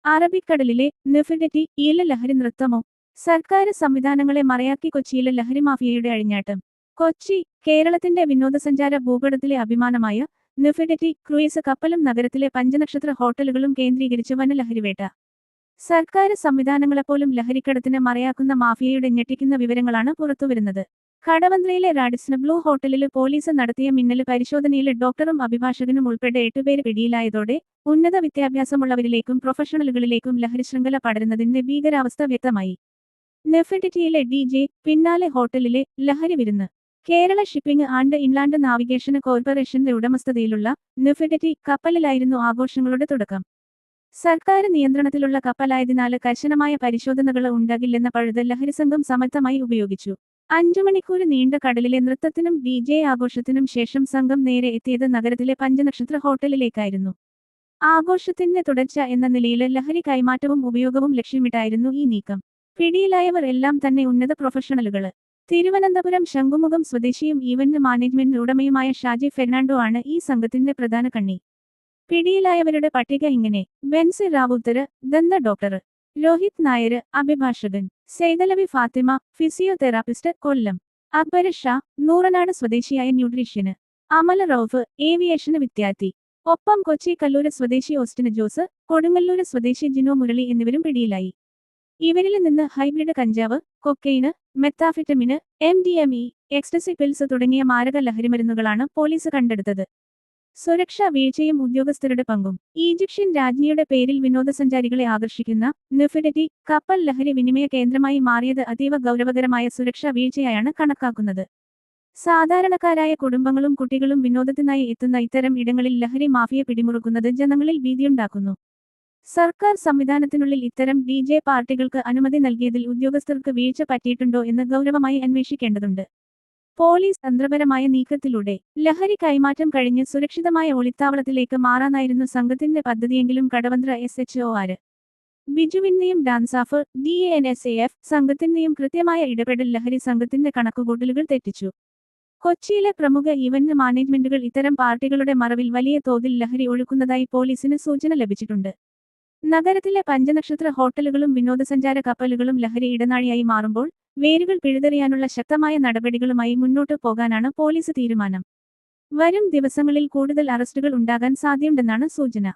അറബിക്കടലിലെ നെഫിഡറ്റി ഈല ലഹരി നൃത്തമോ? സർക്കാർ സംവിധാനങ്ങളെ മറയാക്കി കൊച്ചിയിലെ ലഹരി മാഫിയയുടെ അഴിഞ്ഞാട്ടം. കൊച്ചി, കേരളത്തിന്റെ വിനോദസഞ്ചാര ഭൂപടത്തിലെ അഭിമാനമായ നെഫിഡറ്റി ക്രൂയിസ് കപ്പലും നഗരത്തിലെ പഞ്ചനക്ഷത്ര ഹോട്ടലുകളും കേന്ദ്രീകരിച്ച് വനലഹരിവേട്ട. സർക്കാർ സംവിധാനങ്ങളെപ്പോലും ലഹരിക്കടത്തിന് മറയാക്കുന്ന മാഫിയയുടെ ഞെട്ടിക്കുന്ന വിവരങ്ങളാണ് പുറത്തുവരുന്നത്. കടവന്ത്രയിലെ റാഡിസൺ ബ്ലൂ ഹോട്ടലിൽ പോലീസ് നടത്തിയ മിന്നൽ പരിശോധനയിൽ ഡോക്ടറും അഭിഭാഷകനും ഉൾപ്പെടെ 8 പേര് പിടിയിലായതോടെ ഉന്നത വിദ്യാഭ്യാസമുള്ളവരിലേക്കും പ്രൊഫഷണലുകളിലേക്കും ലഹരിശൃംഖല പടരുന്നതിന്റെ ഭീകരാവസ്ഥ വ്യക്തമായി. നെഫിഡിറ്റിയിലെ DJ, പിന്നാലെ ഹോട്ടലിലെ ലഹരി വിരുന്ന്. Kerala shipping and inland navigation കോർപ്പറേഷന്റെ ഉടമസ്ഥതയിലുള്ള നെഫിഡിറ്റി കപ്പലിലായിരുന്നു ആഘോഷങ്ങളുടെ തുടക്കം. സർക്കാർ നിയന്ത്രണത്തിലുള്ള കപ്പലായതിനാൽ കർശനമായ പരിശോധനകൾ ഉണ്ടാകില്ലെന്ന പഴുത് ലഹരിസംഘം സമർത്ഥമായി ഉപയോഗിച്ചു. 5 മണിക്കൂർ നീണ്ട കടലിലെ നൃത്തത്തിനും DJ ആഘോഷത്തിനും ശേഷം സംഘം നേരെ എത്തിയത് നഗരത്തിലെ പഞ്ചനക്ഷത്ര ഹോട്ടലിലേക്കായിരുന്നു. ആഘോഷത്തിന്റെ തുടർച്ച എന്ന നിലയിൽ ലഹരി കൈമാറ്റവും ഉപയോഗവും ലക്ഷ്യമിട്ടായിരുന്നു ഈ നീക്കം. പിടിയിലായവർ എല്ലാം തന്നെ ഉന്നത പ്രൊഫഷണലുകള്. തിരുവനന്തപുരം ശംഖുമുഖം സ്വദേശിയും ഈവന്റ് മാനേജ്മെന്റ് ഉടമയുമായ ഷാജി ഫെർണാണ്ടോ ആണ് ഈ സംഘത്തിന്റെ പ്രധാന കണ്ണി. പിടിയിലായവരുടെ പട്ടിക ഇങ്ങനെ: ബെൻസി റാവുത്തര്, ദന്ത ഡോക്ടർ; രോഹിത് നായര്, അഭിഭാഷകൻ; സൈതലവി ഫാത്തിമ, ഫിസിയോതെറാപ്പിസ്റ്റ്, കൊല്ലം; അക്ബർ ഷാ, നൂറനാട് സ്വദേശിയായ ന്യൂട്രീഷ്യന്; അമൽ റൌഫ്, ഏവിയേഷന് വിദ്യാർത്ഥി. ഒപ്പം കൊച്ചി കല്ലൂര് സ്വദേശി ഓസ്റ്റിന് ജോസ്, കൊടുങ്ങല്ലൂര് സ്വദേശി ജിനോ മുരളി എന്നിവരും പിടിയിലായി. ഇവരിൽ നിന്ന് ഹൈബ്രിഡ് കഞ്ചാവ്, കൊക്കെയ്ന്, മെത്താഫിറ്റമിന്, MDMA, എക്സ്റ്റസി പിൽസ് തുടങ്ങിയ മാരക ലഹരിമരുന്നുകളാണ് പോലീസ് കണ്ടെടുത്തത്. സുരക്ഷാ വീഴ്ചയും ഉദ്യോഗസ്ഥരുടെ പങ്കും. ഈജിപ്ഷ്യൻ രാജ്ഞിയുടെ പേരിൽ വിനോദസഞ്ചാരികളെ ആകർഷിക്കുന്ന നെഫിഡിറ്റി കപ്പൽ ലഹരി വിനിമയ കേന്ദ്രമായി മാറിയത് അതീവ ഗൗരവകരമായ സുരക്ഷാ വീഴ്ചയായാണ് കണക്കാക്കുന്നത്. സാധാരണക്കാരായ കുടുംബങ്ങളും കുട്ടികളും വിനോദത്തിനായി എത്തുന്ന ഇത്തരം ഇടങ്ങളിൽ ലഹരി മാഫിയ പിടിമുറുക്കുന്നത് ജനങ്ങളിൽ ഭീതിയുണ്ടാക്കുന്നു. സർക്കാർ സംവിധാനത്തിനുള്ളിൽ ഇത്തരം DJ പാർട്ടികൾക്ക് അനുമതി നൽകിയതിൽ ഉദ്യോഗസ്ഥർക്ക് വീഴ്ച പറ്റിയിട്ടുണ്ടോ എന്ന് ഗൗരവമായി അന്വേഷിക്കേണ്ടതുണ്ട്. പോലീസ് തന്ത്രപരമായ നീക്കത്തിലൂടെ ലഹരി കൈമാറ്റം കഴിഞ്ഞ് സുരക്ഷിതമായ ഒളിത്താവളത്തിലേക്ക് മാറാനായിരുന്നു സംഘത്തിന്റെ പദ്ധതിയെങ്കിലും കടവന്ത്ര SHO ആര്. ബിജുവിന്റെയും ഡാൻസാഫ് DANSAF സംഘത്തിന്റെയും കൃത്യമായ ഇടപെടൽ ലഹരി സംഘത്തിന്റെ കണക്കുകൂട്ടലുകൾ തെറ്റിച്ചു. കൊച്ചിയിലെ പ്രമുഖ ഈവന്റ് മാനേജ്മെന്റുകൾ ഇത്തരം പാർട്ടികളുടെ മറവിൽ വലിയ തോതിൽ ലഹരി ഒഴുക്കുന്നതായി പോലീസിന് സൂചന ലഭിച്ചിട്ടുണ്ട്. നഗരത്തിലെ പഞ്ചനക്ഷത്ര ഹോട്ടലുകളും വിനോദസഞ്ചാര കപ്പലുകളും ലഹരി ഇടനാഴിയായി മാറുമ്പോൾ വേരുകൾ പിഴുതെറിയാനുള്ള ശക്തമായ നടപടികളുമായി മുന്നോട്ടു പോകാനാണ് പോലീസ് തീരുമാനം. വരും ദിവസങ്ങളിൽ കൂടുതൽ അറസ്റ്റുകൾ ഉണ്ടാകാൻ സാധ്യതയുണ്ടെന്നാണ് സൂചന.